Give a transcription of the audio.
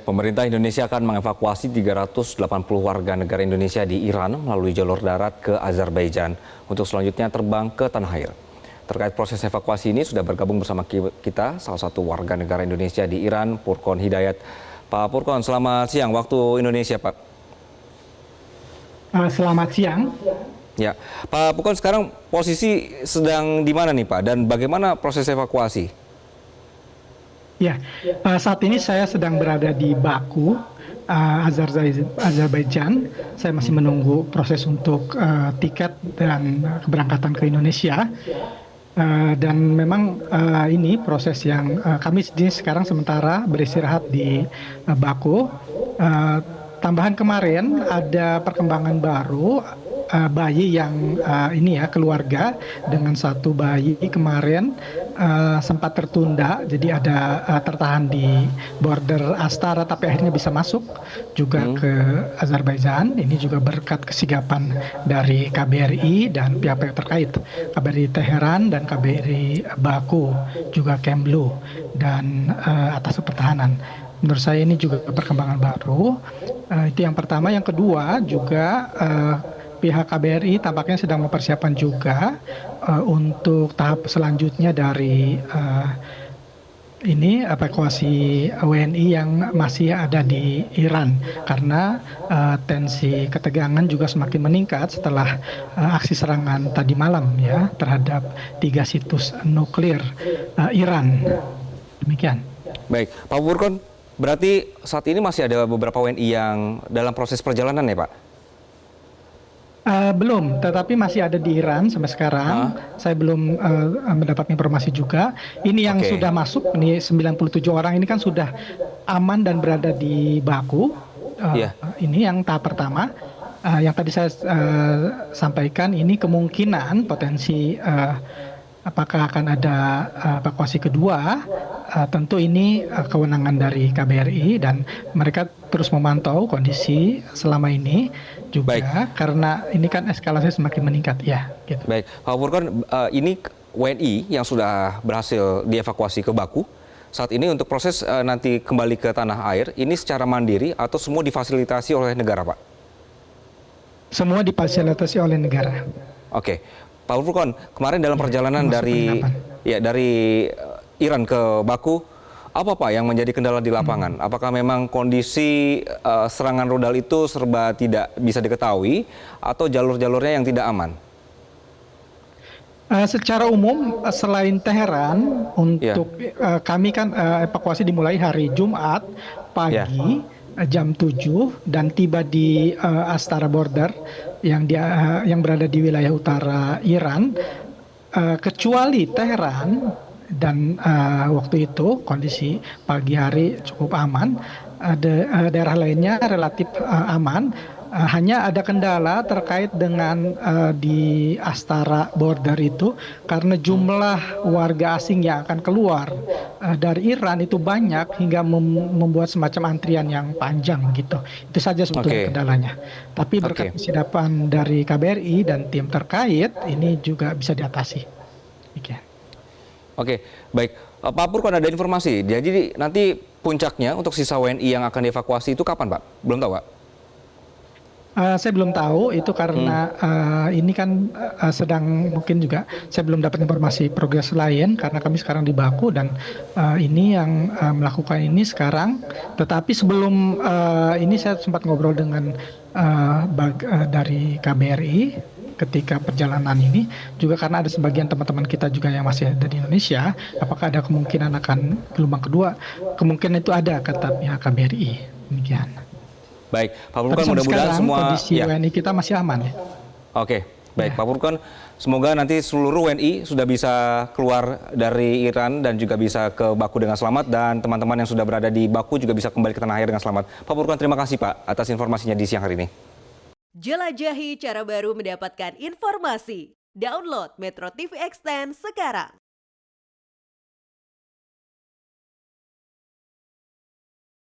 Pemerintah Indonesia akan mengevakuasi 380 warga negara Indonesia di Iran melalui jalur darat ke Azerbaijan untuk selanjutnya terbang ke tanah air. Terkait proses evakuasi ini sudah bergabung bersama kita salah satu warga negara Indonesia di Iran, Purkon Hidayat. Pak Purkon, selamat siang waktu Indonesia, Pak. Selamat siang. Ya, Pak Purkon, sekarang posisi sedang di mana nih, Pak? Dan bagaimana proses evakuasi? Ya, saat ini saya sedang berada di Baku, Azerbaijan. Saya masih menunggu proses untuk tiket dan keberangkatan ke Indonesia. Dan memang ini proses yang kami sekarang sementara beristirahat di Baku. Tambahan kemarin ada perkembangan baru. Bayi yang keluarga dengan satu bayi kemarin sempat tertunda, jadi ada tertahan di border Astara tapi akhirnya bisa masuk juga ke Azerbaijan. Ini juga berkat kesigapan dari KBRI dan pihak-pihak terkait, KBRI Teheran dan KBRI Baku, juga Kemlu dan atas pertahanan. Menurut saya ini juga perkembangan baru. Itu yang pertama. Yang kedua juga pihak KBRI tampaknya sedang mempersiapkan juga untuk tahap selanjutnya dari evakuasi WNI yang masih ada di Iran, karena tensi ketegangan juga semakin meningkat setelah aksi serangan tadi malam ya terhadap 3 situs nuklir Iran. Demikian. Baik, Pak Purkon, berarti saat ini masih ada beberapa WNI yang dalam proses perjalanan ya, Pak? Belum, tetapi masih ada di Iran sampai sekarang. Saya belum mendapat informasi juga. Ini yang sudah masuk, ini 97 orang ini kan sudah aman dan berada di Baku. Ini yang tahap pertama. Yang tadi saya sampaikan, ini kemungkinan potensi apakah akan ada evakuasi kedua. Tentu ini kewenangan dari KBRI dan mereka terus memantau kondisi selama ini juga. Baik. Karena ini kan eskalasi semakin meningkat ya. Gitu. Baik, Pak Purkon, ini WNI yang sudah berhasil dievakuasi ke Baku saat ini untuk proses nanti kembali ke tanah air, ini secara mandiri atau semua difasilitasi oleh negara, Pak? Semua difasilitasi oleh negara. Oke, Pak Purkon, kemarin dalam perjalanan dari Iran ke Baku, apa Pak yang menjadi kendala di lapangan? Apakah memang kondisi serangan rudal itu serba tidak bisa diketahui atau jalur-jalurnya yang tidak aman? Secara umum selain Teheran, untuk kami kan evakuasi dimulai hari Jumat pagi jam 7 dan tiba di Astara border yang berada di wilayah utara Iran, kecuali Teheran. Dan waktu itu kondisi pagi hari cukup aman, daerah lainnya relatif aman. Hanya ada kendala terkait dengan di Astara border itu, karena jumlah warga asing yang akan keluar dari Iran itu banyak hingga membuat semacam antrian yang panjang gitu. Itu saja sebetulnya kendalanya. Tapi berkat kesiapan dari KBRI dan tim terkait, ini juga bisa diatasi. Oke, baik. Pak Purkon, ada informasi. Jadi nanti puncaknya untuk sisa WNI yang akan dievakuasi itu kapan, Pak? Belum tahu, Pak? Saya belum tahu itu karena ini kan sedang, mungkin juga saya belum dapat informasi progres lain karena kami sekarang di Baku dan ini yang melakukan ini sekarang. Tetapi sebelum ini saya sempat ngobrol dengan dari KBRI ketika perjalanan ini juga, karena ada sebagian teman-teman kita juga yang masih ada di Indonesia, apakah ada kemungkinan akan gelombang kedua? Kemungkinan itu ada, kata pihak KBRI. Demikian. Baik, Pak Purkon, mudah-mudahan semua kondisi WNI kita masih aman ya. Oke, baik Pak Purkon, semoga nanti seluruh WNI sudah bisa keluar dari Iran dan juga bisa ke Baku dengan selamat, dan teman-teman yang sudah berada di Baku juga bisa kembali ke tanah air dengan selamat. Pak Purkon, terima kasih Pak atas informasinya di siang hari ini. Jelajahi cara baru mendapatkan informasi. Download Metro TV Extend sekarang.